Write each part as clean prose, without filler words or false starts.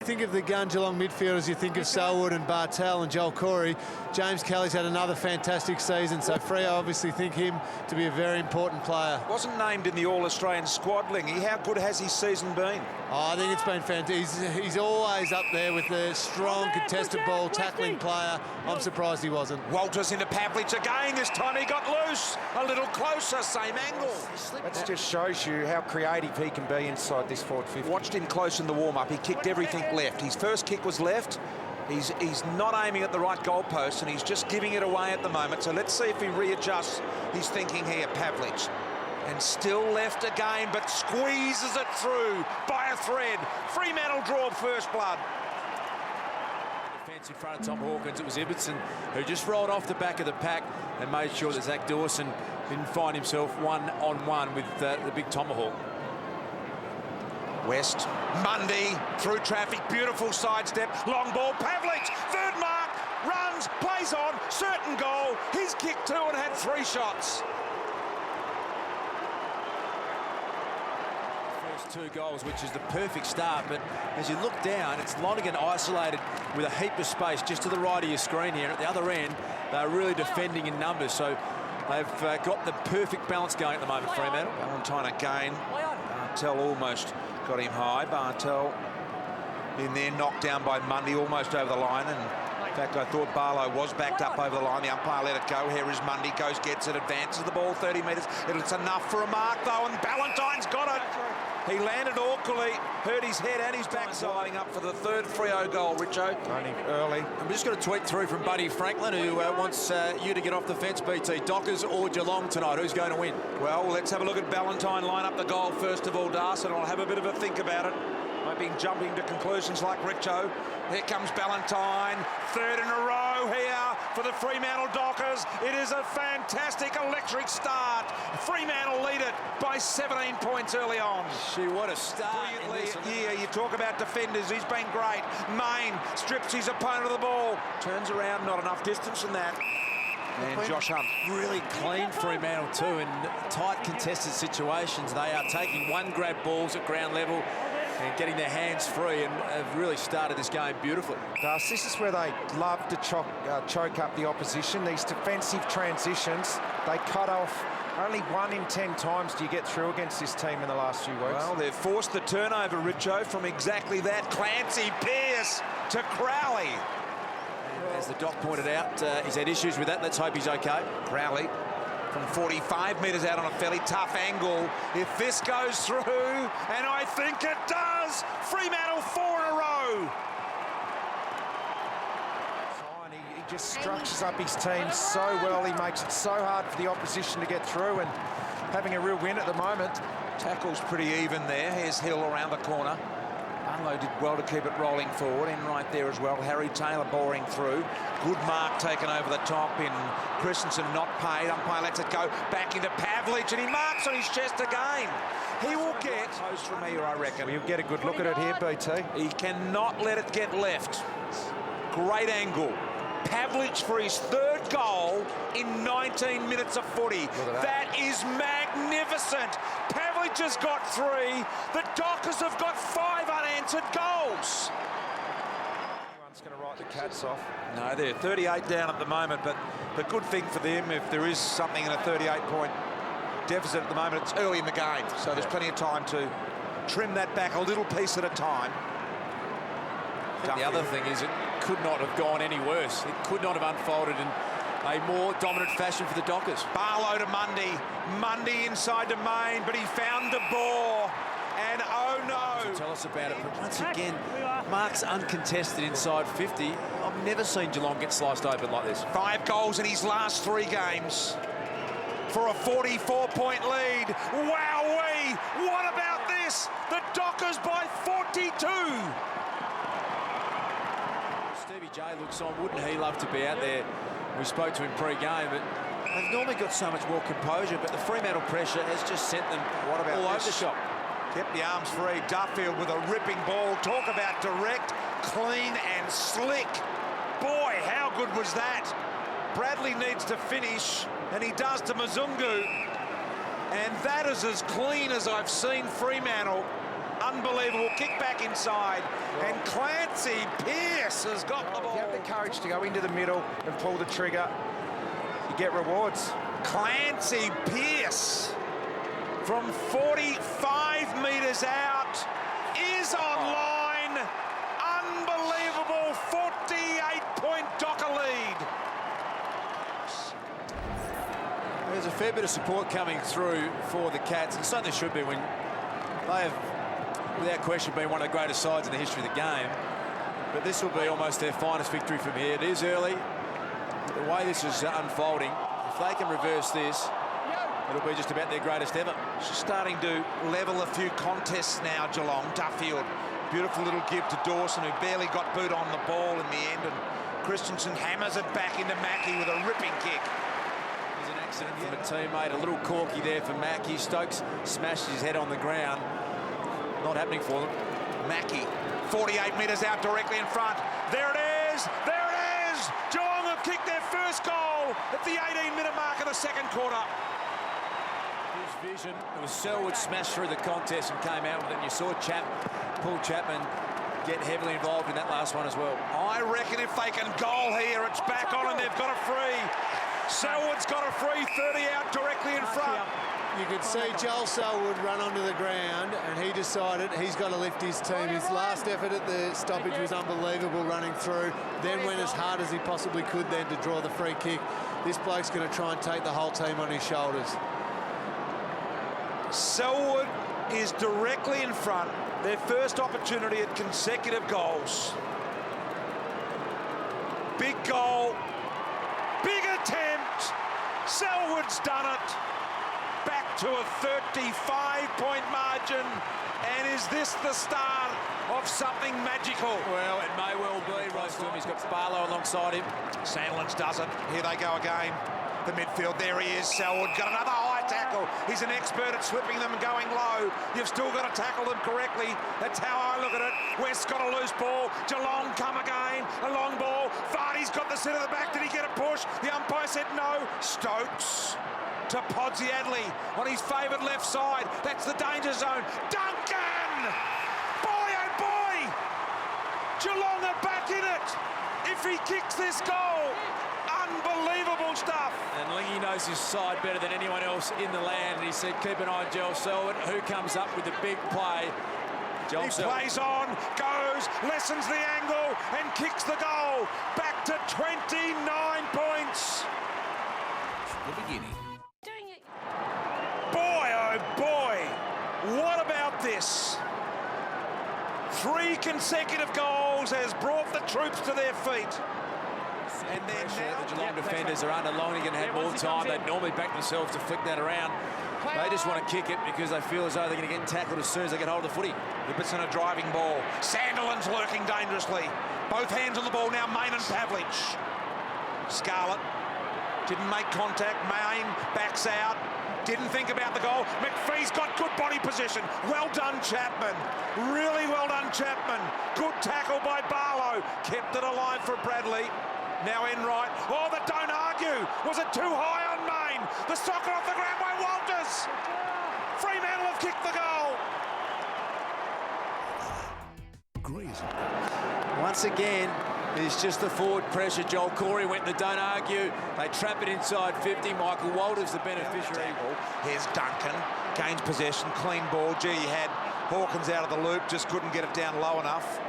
think of the Geelong midfielders, you think of Selwood and Bartel and Joel Corey. James Kelly's had another fantastic season, so Freo obviously think him to be a very important player. Wasn't named in the All-Australian squad, Lingy. How good has his season been? Oh, I think it's been fantastic. He's always up there with the strong contested ball tackling player. I'm surprised he wasn't. Walters into Pavlich again. This time he got loose. A little closer, same angle. That just shows you how creative he can be inside this forward 50. Watched him close in the warm-up. He kicked everything left. His first kick was left. He's not aiming at the right goalpost, and he's just giving it away at the moment. So let's see if he readjusts his thinking here, Pavlich. And still left again, but squeezes it through by a thread. Fremantle draw first blood. Defence in front of Tom Hawkins. It was Ibbotson who just rolled off the back of the pack and made sure that Zach Dawson didn't find himself one-on-one with the big tomahawk. West, Mundy, through traffic, beautiful sidestep, long ball, Pavlich, third mark, runs, plays on, certain goal. He's kicked 2 and had 3 shots. First 2 goals, which is the perfect start, but as you look down, it's Lonergan isolated with a heap of space just to the right of your screen here. At the other end, they're really defending in numbers, so they've got the perfect balance going at the moment, Fremantle. Valentine again. Bartel almost got him high. Bartel in there, knocked down by Mundy, almost over the line. And in fact, I thought Barlow was backed up over the line. The umpire let it go. Here is Mundy, goes, gets it, advances the ball 30 metres. It's enough for a mark, though, and Valentine's got it. He landed awkwardly, hurt his head and his backside. Lining up for the 3rd Freo goal, Richo. Running early. I'm just going to tweet through from Buddy Franklin, who wants you to get off the fence, BT. Dockers or Geelong tonight? Who's going to win? Well, let's have a look at Valentine line up the goal first of all, Darcy, and I'll have a bit of a think about it. I've been jumping to conclusions like Richo. Here comes Valentine, 3rd in a row here for the Fremantle Dockers. It is a fantastic electric start. Fremantle lead it by 17 points early on. What a start. Yeah, you talk about defenders, he's been great. Main strips his opponent of the ball, turns around, not enough distance in that. And Josh Hunt. Really clean Fremantle too in tight contested situations. They are taking 1-grab balls at ground level and getting their hands free, and have really started this game beautifully. This is where they love to choke up the opposition. These defensive transitions, they cut off. Only 1 in 10 times do you get through against this team in the last few weeks. Well, they've forced the turnover, Richo, from exactly that. Clancy, Pearce to Crowley. As the doc pointed out, he's had issues with that. Let's hope he's okay. Crowley from 45 metres out on a fairly tough angle. If this goes through, and I think it does, Fremantle 4 in a row. He just structures up his team so well. He makes it so hard for the opposition to get through, and having a real win at the moment. Tackle's pretty even there. Here's Hill around the corner. Barlow did well to keep it rolling forward, and right there as well. Harry Taylor boring through. Good mark taken over the top in Christensen, not paid. Umpire lets it go back into Pavlich, and he marks on his chest again. He will get close from here, I reckon. We'll get a good look at it here, BT. He cannot let it get left. Great angle. Pavlich for his 3rd goal in 19 minutes of footy. That is magnificent. Pavlich has got 3. The Dockers have got 5 unanswered goals. Anyone's going to write the Cats off. No, they're 38 down at the moment, but the good thing for them, if there is something in a 38-point deficit at the moment, it's early in the game, so there's plenty of time to trim that back a little piece at a time. The other thing is it could not have gone any worse. It could not have unfolded in a more dominant fashion for the Dockers. Barlow to Mundy. Mundy inside to Main, but he found the ball. And oh no. Tell us about it, but once again, Mark's uncontested inside 50. I've never seen Geelong get sliced open like this. 5 goals in his last 3 games for a 44-point lead. Wowee! What about this? The Dockers by 42. Stevie J looks on. Wouldn't he love to be out there? We spoke to him pre-game, but they've normally got so much more composure, but the Fremantle pressure has just sent them all over the shop. Kept the arms free. Duffield with a ripping ball. Talk about direct, clean and slick. Boy, how good was that? Bradley needs to finish, and he does to Mzungu. And that is as clean as I've seen Fremantle Unbelievable kick back inside. And Clancy Pearce has got the ball. If you have the courage to go into the middle and pull the trigger, you get rewards. Clancy Pearce from 45 metres out is online. Unbelievable 48-point Docker lead. There's a fair bit of support coming through for the Cats, and certainly should be when they have, without question, been one of the greatest sides in the history of the game. But this will be almost their finest victory from here. It is early. The way this is unfolding, if they can reverse this, it'll be just about their greatest ever. She's starting to level a few contests now, Geelong. Duffield, beautiful little give to Dawson, who barely got boot on the ball in the end, and Christensen hammers it back into Mackie with a ripping kick. There's an accident from a teammate, a little corky there for Mackie. Stokes smashed his head on the ground. Not happening for them. Mackie, 48 metres out directly in front. There it is! There it is! Geelong have kicked their first goal at the 18-minute mark of the second quarter. His vision, it was Selwood smashed through the contest and came out with it. And you saw Paul Chapman get heavily involved in that last one as well. I reckon if they can goal here, it's back on and they've got a free. Selwood's got a free, 30 out directly in front. You could see Joel Selwood run onto the ground, and he decided he's got to lift his team. His last effort at the stoppage was unbelievable, running through, then went as hard as he possibly could then to draw the free kick. This bloke's going to try and take the whole team on his shoulders. Selwood is directly in front. Their first opportunity at consecutive goals. Big goal, big attempt. Selwood's done it. Back to a 35-point margin. And is this the start of something magical? Well, it may well be. He's got Barlow alongside him. Sandlands does it. Here they go again. The midfield, there he is. Selwood got another high tackle. He's an expert at slipping them and going low. You've still got to tackle them correctly. That's how I look at it. West's got a loose ball. Geelong come again. A long ball. Vardy's got the centre of the back. Did he get a push? The umpire said no. Stokes to Podsiadly on his favoured left side. That's the danger zone. Duncan! Boy, oh boy! Geelong are back in it. If he kicks this goal, unbelievable stuff. And Lingy knows his side better than anyone else in the land. And he said, keep an eye on Joel Selwood, who comes up with the big play. He plays on, goes, lessens the angle, and kicks the goal. Back to 29 points. The beginning. Boy, oh boy, what about this? 3 consecutive goals has brought the troops to their feet. And then now the Geelong defenders are under Lonergan, had more time. They'd normally back themselves to flick that around. They just want to kick it because they feel as though they're going to get tackled as soon as they get hold of the footy. Ibbotson a driving ball. Sandilands lurking dangerously. Both hands on the ball now, Main and Pavlich. Scarlett didn't make contact. Main backs out. Didn't think about the goal. McPhee's got good body position. Well done, Chapman. Really well done, Chapman. Good tackle by Barlow. Kept it alive for Bradley. Now Enright. Oh, the don't argue. Was it too high on Main? The soccer off the ground by Walters. Fremantle have kicked the goal. Once again, it's just the forward pressure. Joel Corey went the don't argue. They trap it inside 50. Michael Walters, the beneficiary. Here's Duncan. Gains possession. Clean ball. Gee, he had Hawkins out of the loop. Just couldn't get it down low enough.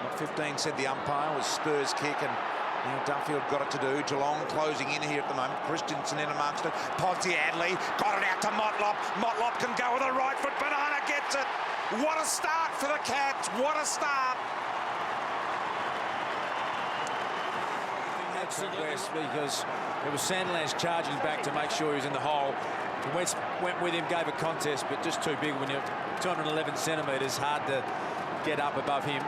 Not 15, said the umpire. Was Spurs kick, and Duffield got it to do. Geelong closing in here at the moment. Christensen in amongst it. Podsiadly got it out to Motlop. Motlop can go with a right foot. Banana gets it. What a start for the Cats. What a start. West, because it was Sandlands charging back to make sure he was in the hole. West went with him, gave a contest, but just too big when you're 211 centimetres. Hard to get up above him.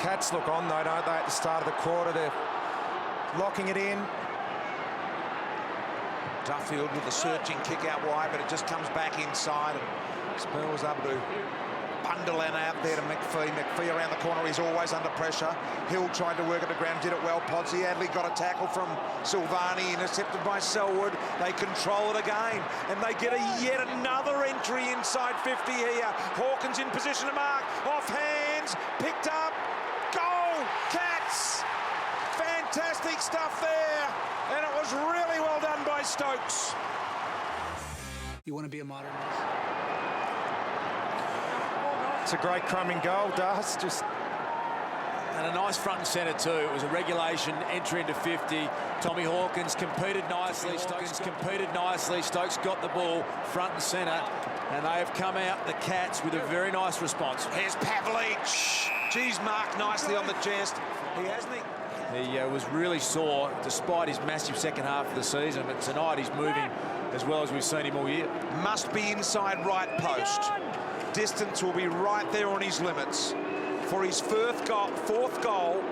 Cats look on though, don't they, at the start of the quarter? They're locking it in. Duffield with a searching kick out wide, but it just comes back inside, and Spurs able to Wonderland out there to McPhee. McPhee around the corner, he's always under pressure. Hill tried to work it to ground, did it well. Podsy Adley got a tackle from Silvani, intercepted by Selwood. They control it again, and they get yet another entry inside 50 here. Hawkins in position to mark, off hands, picked up, goal, Cats! Fantastic stuff there, and it was really well done by Stokes. You want to be a modernist? It's a great crumbing goal, Das. And a nice front and centre too. It was a regulation entry into 50. Tommy Hawkins competed nicely. Stokes got the ball front and centre, and they have come out, the Cats, with a very nice response. Here's Pavlich. Geez, marked nicely on the chest. He hasn't. He was really sore despite his massive second half of the season, but tonight he's moving as well as we've seen him all year. Must be inside right post. Distance will be right there on his limits. For his fourth goal,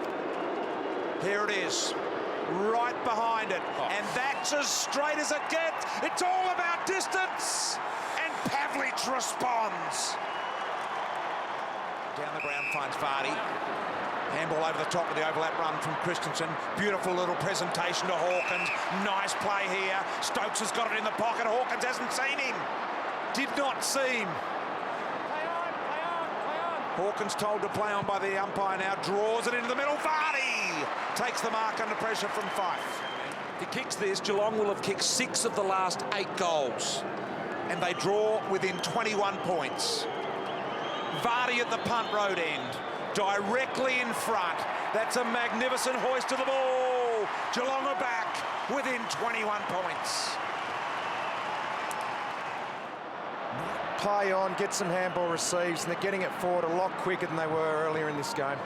here it is, right behind it. And that's as straight as it gets. It's all about distance. And Pavlich responds. Down the ground finds Vardy. Handball over the top of the overlap run from Christensen. Beautiful little presentation to Hawkins. Nice play here. Stokes has got it in the pocket. Hawkins hasn't seen him. Did not see him. Hawkins told to play on by the umpire now. Draws it into the middle. Vardy takes the mark under pressure from Fife. If he kicks this, Geelong will have kicked 6 of the last 8 goals. And they draw within 21 points. Vardy at the punt road end. Directly in front. That's a magnificent hoist to the ball. Geelong are back within 21 points. Play on, get some handball receives, and they're getting it forward a lot quicker than they were earlier in this game.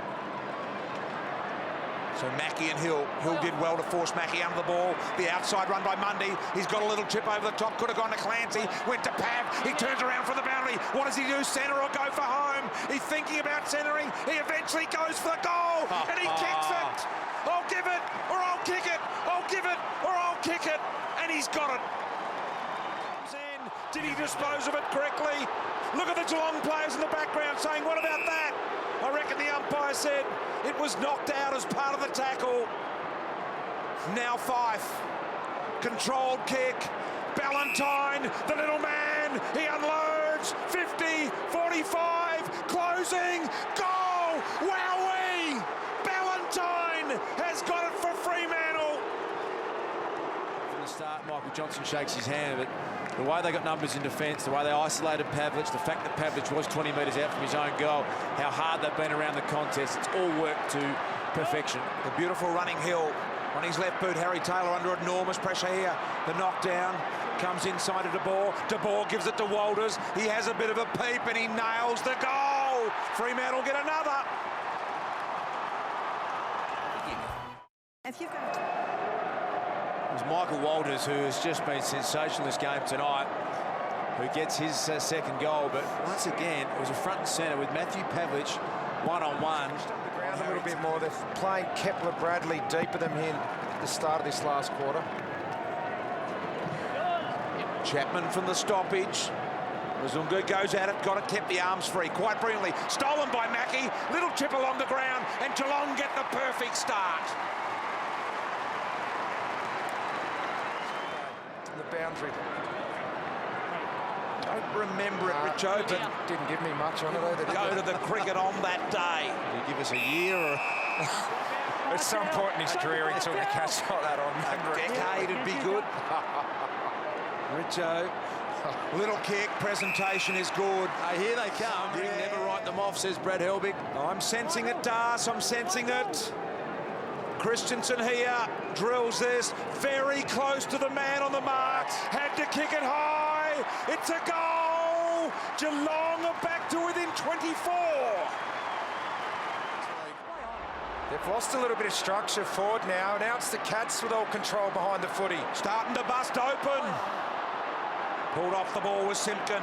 So Mackie and Hill. Hill did well to force Mackie under the ball. The outside run by Mundy. He's got a little chip over the top. Could have gone to Clancy. Went to Pav. He turns around for the boundary. What does he do? Centre or go for home? He's thinking about centering. He eventually goes for the goal. And he kicks it. I'll give it or I'll kick it. I'll give it or I'll kick it. And he's got it. Did he dispose of it correctly? Look at the Geelong players in the background saying, what about that? I reckon the umpire said it was knocked out as part of the tackle. Now Fife. Controlled kick. Ballantyne, the little man. He unloads. 50, 45, closing. Goal! Wowee! Ballantyne has got it for Fremantle. From the start, Michael Johnson shakes his hand, but the way they got numbers in defence, the way they isolated Pavlich, the fact that Pavlich was 20 metres out from his own goal, how hard they've been around the contest, it's all worked to perfection. The beautiful running Hill on his left boot. Harry Taylor under enormous pressure here. The knockdown comes inside of De Boer. De Boer gives it to Walters. He has a bit of a peep and he nails the goal. Fremantle get another. If you've got It was Michael Walters, who has just been sensational this game tonight, who gets his second goal. But once again, it was a front and centre with Matthew Pavlich one-on-one. The ground a little bit more. They're playing Kepler-Bradley deeper than him at the start of this last quarter. Chapman from the stoppage. Mazunga goes at it, got it, kept the arms free quite brilliantly. Stolen by Mackie. Little chip along the ground, and Geelong get the perfect start. The boundary. Don't remember it, Richo, but didn't give me much on it either. go to the cricket on that day. Did he give us a year or At some point in his career, he took a catch like that on. A decade would be good. Richo, little kick, presentation is good. here they come. You can never write them off, says Brad Helbig. I'm sensing it, Das, I'm sensing it. Christensen here drills this, very close to the man on the mark, had to kick it high, it's a goal! Geelong are back to within 24. They've lost a little bit of structure forward now. Now it's the Cats with all control behind the footy. Starting to bust open. Pulled off the ball with Simpkin.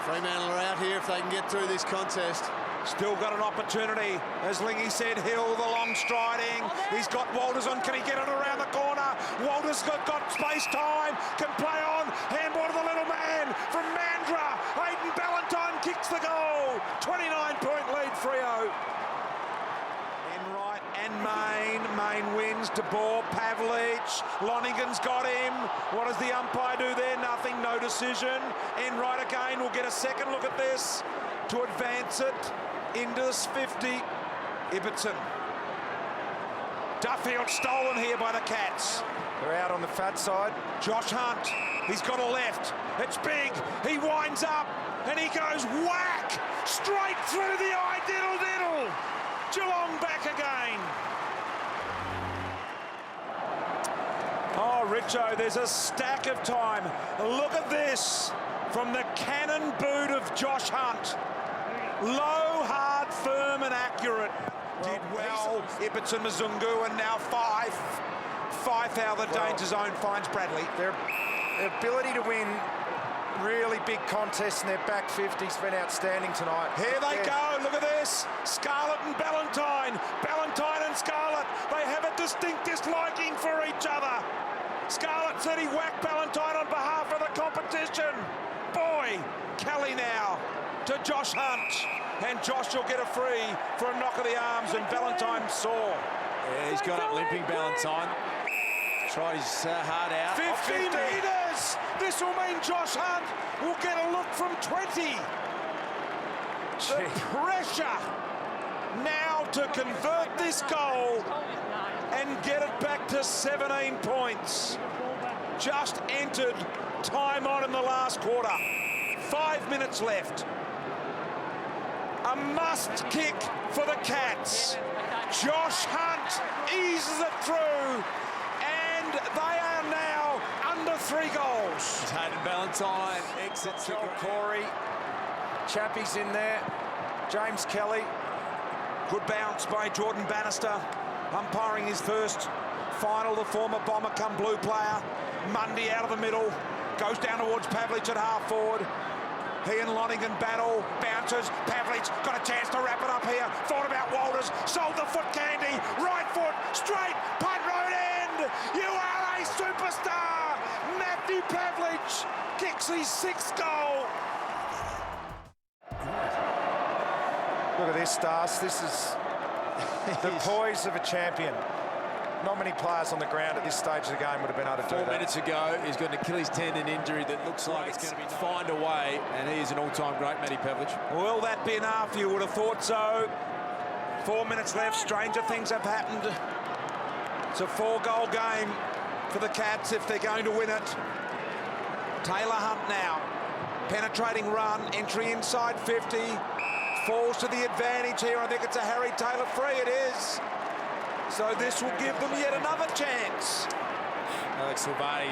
Fremantle are out here if they can get through this contest. Still got an opportunity. As Lingy said, Hill, the long striding. He's got Walters on. Can he get it around the corner? Walters got space time. Can play on. Handball to the little man from Mandra. Aidan Ballantyne kicks Kicks the goal. 29-point lead, Freo. Enright and Main. Main wins. De Boer, Pavlich. Lonigan's got him. What does the umpire do there? Nothing. No decision. Enright again will get a second look at this to advance it into the 50. Ibbotson. Duffield stolen here by the Cats. They're out on the fat side. Josh Hunt, he's got a left. It's big. He winds up and he goes whack straight through the eye. Diddle diddle. Geelong back again. Oh, Richo, there's a stack of time. Look at this from the cannon boot of Josh Hunt. Low, hard, firm and accurate. Did well. Ibbotson, Mzungu, and now Fife. Fife out of the danger zone finds Bradley. Their ability to win really big contests in their back 50's been outstanding tonight. Here they go. Look at this. Scarlett and Ballantyne. Ballantyne and Scarlett. They have a distinct disliking for each other. Scarlett said he whacked Ballantyne on behalf of the competition. Boy, Kelly now to Josh Hunt. And Josh will get a free for a knock of the arms, and Ballantyne sore. Yeah, he's got up limping, Ballantyne. Tried his heart out. 50 metres! This will mean Josh Hunt will get a look from 20. The pressure now to convert this goal and get it back to 17 points. Just entered time on in the last quarter. 5 minutes left. A must kick for the Cats. Josh Hunt eases it through, and they are now under 3 goals. Hayden Ballantyne exits. Joel Corey, Chappie's in there. James Kelly. Good bounce by Jordan Bannister, umpiring his first final. The former Bomber come Blue player. Mundy out of the middle, goes down towards Pavlich at half forward. He and Lonigan battle, bounces, Pavlich got a chance to wrap it up here, thought about Walters, sold the foot candy, right foot, straight, punt road end, you are a superstar! Matthew Pavlich kicks his 6th goal. Look at this, Stars. This is the poise of a champion. Not many players on the ground at this stage of the game would have been able to do that. 4 minutes ago, he's got an Achilles tendon injury that looks like it's going to find a way, and he is an all-time great, Matty Pavlich. Will that be enough? You would have thought so. 4 minutes left. Stranger things have happened. It's a 4-goal game for the Cats if they're going to win it. Taylor Hunt now. Penetrating run. Entry inside 50. Falls to the advantage here. I think it's a Harry Taylor free. It is. So this will give them yet another chance. Alex Silvani,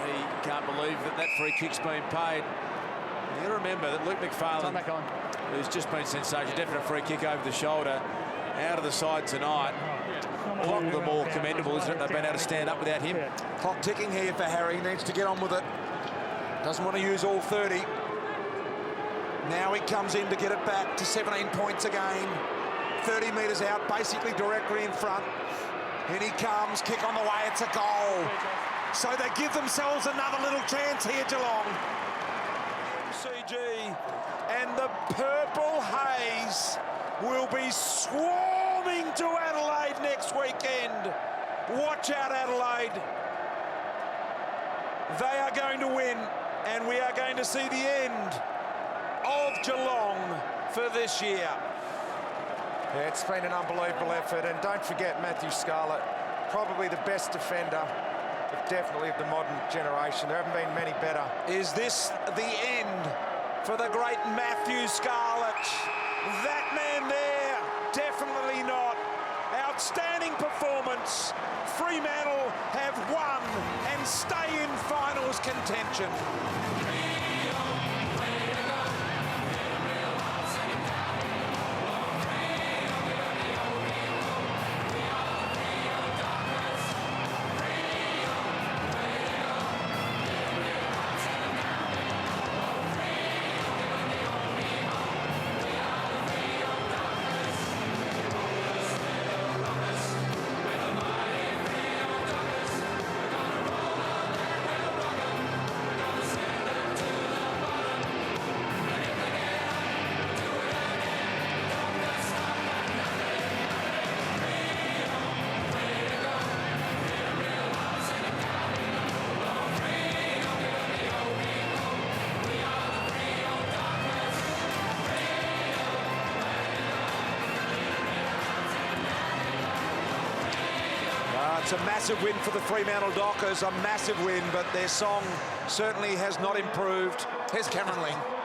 he can't believe that free kick's been paid. You got to remember that Luke McFarlane, who's just been sensational, definite free kick over the shoulder, out of the side tonight. All the more commendable, isn't it? They've been able to stand up without him. Clock ticking here for Harry. Needs to get on with it. Doesn't want to use all 30. Now he comes in to get it back to 17 points again. 30 metres out, basically directly in front. In he comes, kick on the way, it's a goal. So they give themselves another little chance here, Geelong. CG, and the purple haze will be swarming to Adelaide next weekend. Watch out, Adelaide. They are going to win, and we are going to see the end of Geelong for this year. Yeah, it's been an unbelievable effort, and don't forget Matthew Scarlett, probably the best defender, but definitely of the modern generation. There haven't been many better. Is this the end for the great Matthew Scarlett? That man there, definitely not. Outstanding performance. Fremantle have won and stay in finals contention. It's a massive win for the Fremantle Dockers, a massive win, but their song certainly has not improved. Here's Cameron Ling.